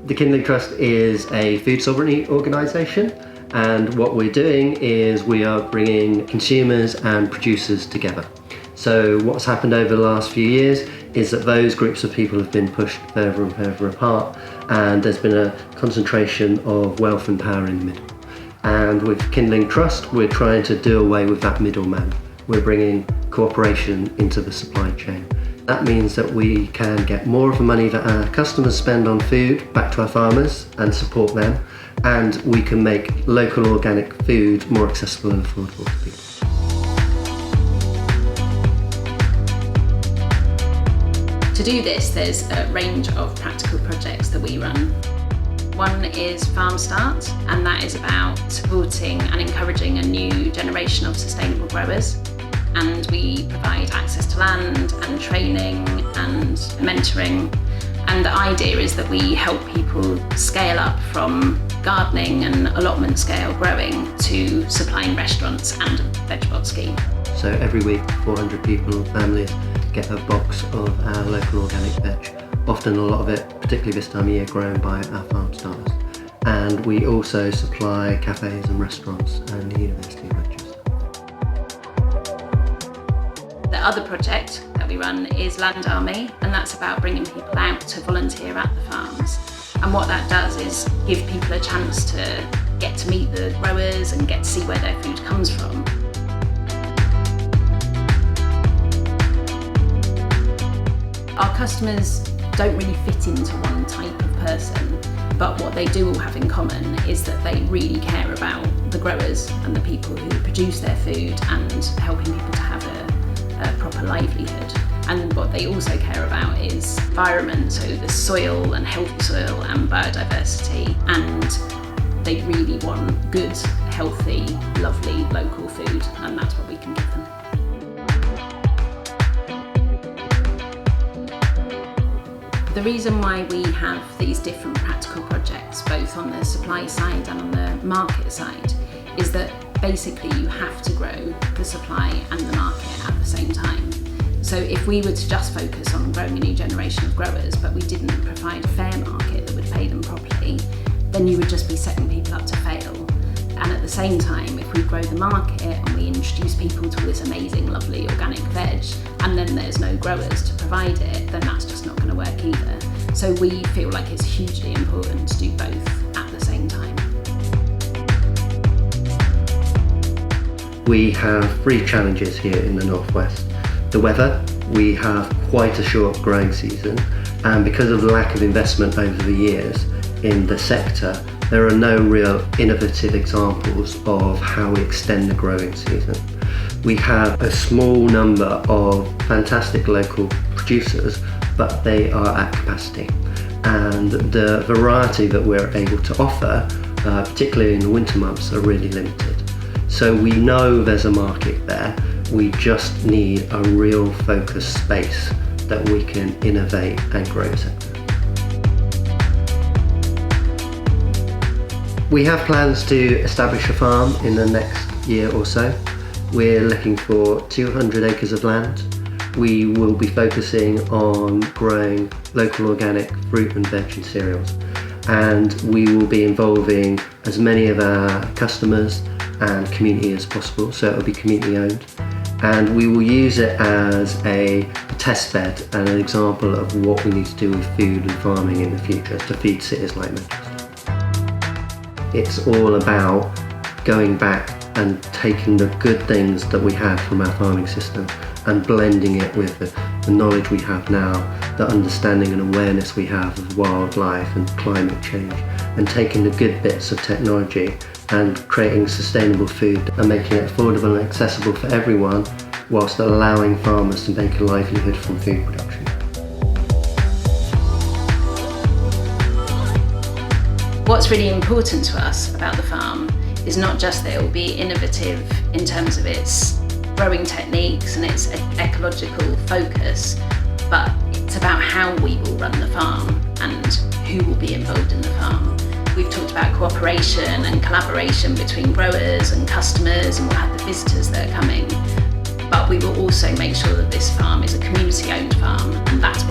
The Kindling Trust is a food sovereignty organisation, and what we're doing is we are bringing consumers and producers together. So what's happened over the last few years is that those groups of people have been pushed further and further apart, and there's been a concentration of wealth and power in the middle. And with Kindling Trust, we're trying to do away with that middleman. We're bringing cooperation into the supply chain. That means that we can get more of the money that our customers spend on food back to our farmers and support them, and we can make local organic food more accessible and affordable to people. To do this, there's a range of practical projects that we run. One is Farm Start, and that is about supporting and encouraging a new generation of sustainable growers. And we provide access to land and training and mentoring. And the idea is that we help people scale up from gardening and allotment scale growing to supplying restaurants and a veg box scheme. So every week 400 people and families get a box of our local organic veg. Often a lot of it, particularly this time of year, grown by our farm starters. And we also supply cafes and restaurants and the university lectures. The other project that we run is Land Army, and that's about bringing people out to volunteer at the farms. And what that does is give people a chance to get to meet the growers and get to see where their food comes from. Our customers don't really fit into one type of person, but what they do all have in common is that they really care about the growers and the people who produce their food and helping people to have a proper livelihood. And what they also care about is environment, so the soil and healthy soil and biodiversity, and they really want good, healthy, lovely local food, and that's what we can give them. The reason why we have these different practical projects, both on the supply side and on the market side, is that basically you have to grow the supply and the market at the same time. So if we were to just focus on growing a new generation of growers, but we didn't provide a fair market that would pay them properly, then you would just be setting people up to fail. And at the same time, if we grow the market and we introduce people to this amazing, lovely organic veg, and then there's no growers to provide it, then that's just not going to work either. So we feel like it's hugely important to do both at the same time. We have 3 challenges here in the Northwest. The weather, we have quite a short growing season, and because of the lack of investment over the years in the sector, there are no real innovative examples of how we extend the growing season. We have a small number of fantastic local producers, but they are at capacity. And the variety that we're able to offer, particularly in the winter months, are really limited. So we know there's a market there. We just need a real focused space that we can innovate and grow the sector. We have plans to establish a farm in the next year or so. We're looking for 200 acres of land. We will be focusing on growing local organic fruit and veg and cereals. And we will be involving as many of our customers and community as possible, so it will be community owned. And we will use it as a test bed and an example of what we need to do with food and farming in the future to feed cities like Manchester. It's all about going back and taking the good things that we had from our farming system and blending it with the knowledge we have now, the understanding and awareness we have of wildlife and climate change, and taking the good bits of technology and creating sustainable food and making it affordable and accessible for everyone, whilst allowing farmers to make a livelihood from food production. What's really important to us about the farm is not just that it will be innovative in terms of its growing techniques and its ecological focus, but it's about how we will run the farm and who will be involved in the farm. We've talked about cooperation and collaboration between growers and customers, and we'll have the visitors that are coming. But we will also make sure that this farm is a community-owned farm, and that's